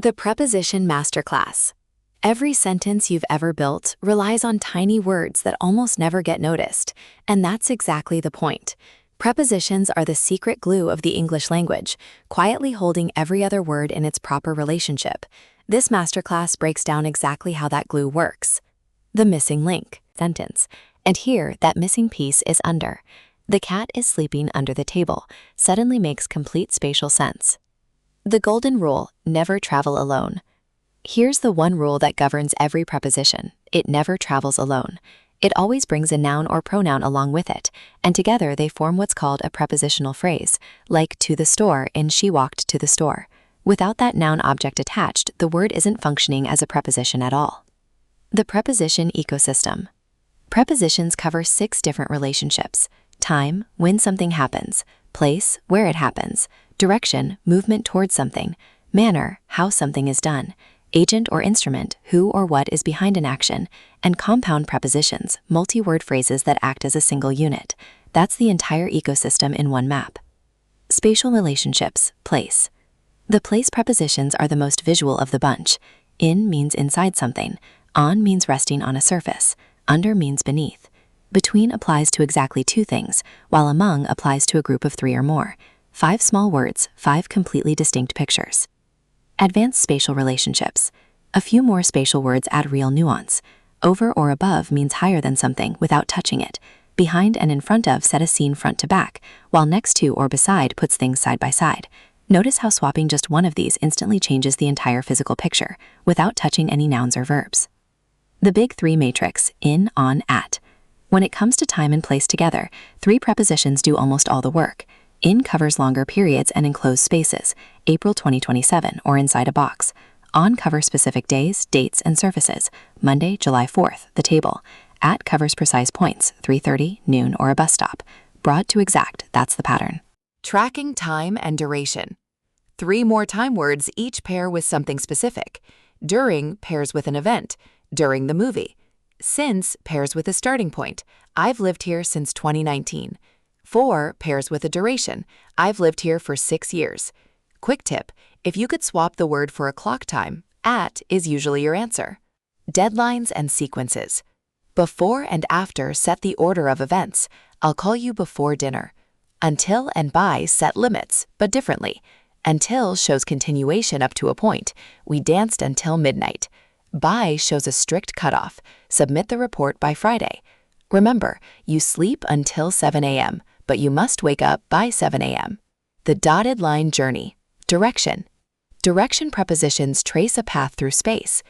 The Preposition Masterclass. Every sentence you've ever built relies on tiny words that almost never get noticed, and that's exactly the point. Prepositions are the secret glue of the English language, quietly holding every other word in its proper relationship. This masterclass breaks down exactly how that glue works. The missing link, sentence. And here, that missing piece is under. The cat is sleeping under the table, suddenly makes complete spatial sense. The golden rule, never travel alone. Here's the one rule that governs every preposition. It never travels alone. It always brings a noun or pronoun along with it, and together they form what's called a prepositional phrase, like to the store in she walked to the store. Without that noun object attached, the word isn't functioning as a preposition at all. The preposition ecosystem. Prepositions cover 6 different relationships: time, when something happens; place, where it happens; direction, movement towards something; manner, how something is done; agent or instrument, who or what is behind an action; and compound prepositions, multi-word phrases that act as a single unit. That's the entire ecosystem in one map. Spatial relationships, place. The place prepositions are the most visual of the bunch. In means inside something, on means resting on a surface, under means beneath. Between applies to exactly 2 things, while among applies to a group of 3 or more. 5 small words, 5 completely distinct pictures. Advanced spatial relationships. A few more spatial words add real nuance. Over or above means higher than something without touching it. Behind and in front of set a scene front to back, while next to or beside puts things side by side. Notice how swapping just one of these instantly changes the entire physical picture, without touching any nouns or verbs. The Big 3 matrix, in, on, at. When it comes to time and place together, 3 prepositions do almost all the work. In covers longer periods and enclosed spaces, April 2027, or inside a box. On covers specific days, dates, and surfaces, Monday, July 4th, the table. At covers precise points, 3:30, noon, or a bus stop. Broad to exact, that's the pattern. Tracking time and duration. 3 more time words each pair with something specific. During pairs with an event, during the movie. Since pairs with a starting point, I've lived here since 2019. For pairs with a duration, I've lived here for 6 years. Quick tip, if you could swap the word for a clock time, at is usually your answer. Deadlines and sequences. Before and after set the order of events. I'll call you before dinner. Until and by set limits, but differently. Until shows continuation up to a point. We danced until midnight. By shows a strict cutoff. Submit the report by Friday. Remember, you sleep until 7 a.m., but you must wake up by 7 a.m. The dotted line journey. Direction. Direction prepositions trace a path through space.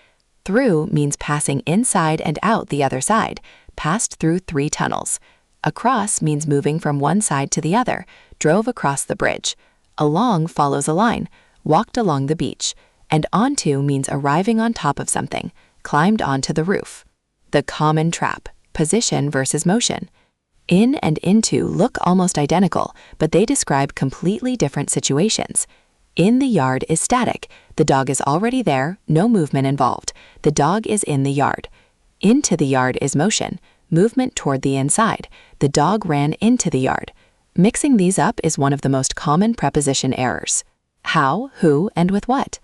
Through means passing inside and out the other side, passed through 3 tunnels. Across means moving from one side to the other, drove across the bridge. Along follows a line, walked along the beach. And onto means arriving on top of something, climbed onto the roof. The common trap, position versus motion. In and into look almost identical, but they describe completely different situations. In the yard is static. The dog is already there, no movement involved. The dog is in the yard. Into the yard is motion, movement toward the inside. The dog ran into the yard. Mixing these up is one of the most common preposition errors. How, who, and with what?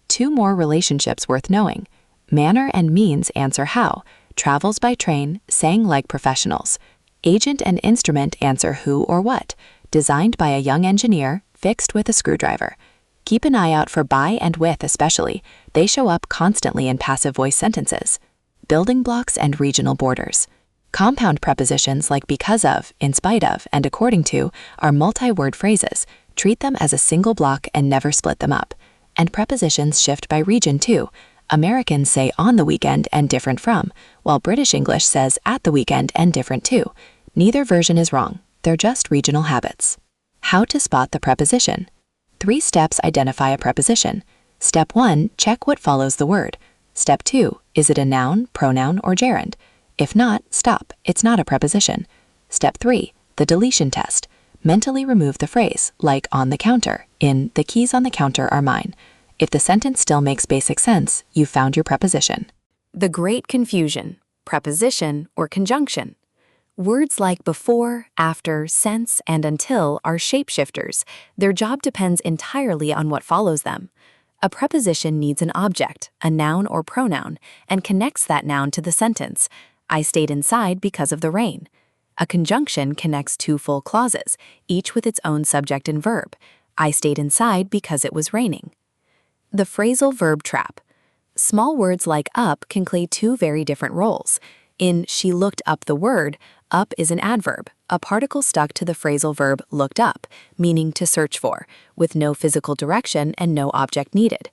2 more relationships worth knowing. Manner and means answer how. Travels by train, sang like professionals. Agent and instrument answer who or what. Designed by a young engineer, fixed with a screwdriver. Keep an eye out for by and with especially. They show up constantly in passive voice sentences. Building blocks and regional borders. Compound prepositions like because of, in spite of, and according to are multi-word phrases. Treat them as a single block and never split them up. And prepositions shift by region too. Americans say on the weekend and different from, while British English says at the weekend and different too. Neither version is wrong, they're just regional habits. How to spot the preposition. 3 steps identify a preposition. Step 1, check what follows the word. Step 2, is it a noun, pronoun, or gerund? If not, stop, it's not a preposition. Step 3, the deletion test. Mentally remove the phrase, like on the counter, in the keys on the counter are mine. If the sentence still makes basic sense, you've found your preposition. The great confusion, preposition or conjunction. Words like before, after, since, and until are shapeshifters. Their job depends entirely on what follows them. A preposition needs an object, a noun or pronoun, and connects that noun to the sentence. I stayed inside because of the rain. A conjunction connects two full clauses, each with its own subject and verb. I stayed inside because it was raining. The phrasal verb trap. Small words like up can play two very different roles. In she looked up the word, up is an adverb, a particle stuck to the phrasal verb looked up, meaning to search for, with no physical direction and no object needed.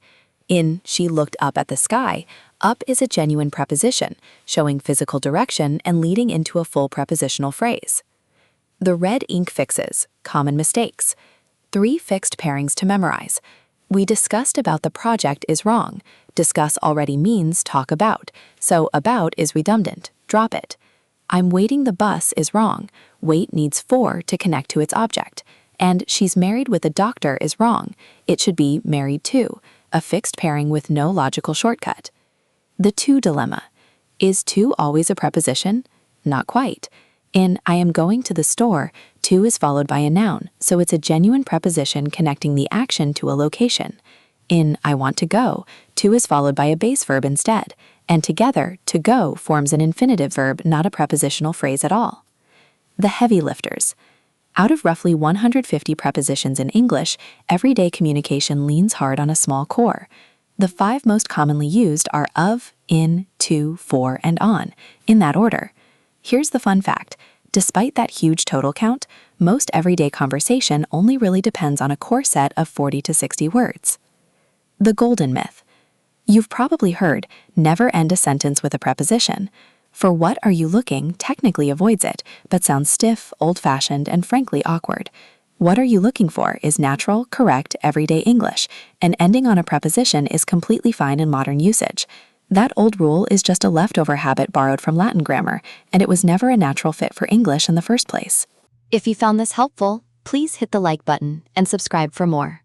In she looked up at the sky, up is a genuine preposition, showing physical direction and leading into a full prepositional phrase. The red ink fixes, common mistakes. 3 fixed pairings to memorize. We discussed about the project is wrong. Discuss already means talk about, so about is redundant, drop it. I'm waiting the bus is wrong. Wait needs for to connect to its object. And she's married with a doctor is wrong. It should be married to, a fixed pairing with no logical shortcut. The to dilemma. Is to always a preposition? Not quite. In I am going to the store, to is followed by a noun, so it's a genuine preposition connecting the action to a location. In I want to go, to is followed by a base verb instead, and together, to go forms an infinitive verb, not a prepositional phrase at all. The heavy lifters. Out of roughly 150 prepositions in English, everyday communication leans hard on a small core. The 5 most commonly used are of, in, to, for, and on, in that order. Here's the fun fact. Despite that huge total count, most everyday conversation only really depends on a core set of 40 to 60 words. The golden myth. You've probably heard, never end a sentence with a preposition. For what are you looking technically avoids it, but sounds stiff, old-fashioned, and frankly awkward. What are you looking for is natural, correct, everyday English, and ending on a preposition is completely fine in modern usage. That old rule is just a leftover habit borrowed from Latin grammar, and it was never a natural fit for English in the first place. If you found this helpful, please hit the like button and subscribe for more.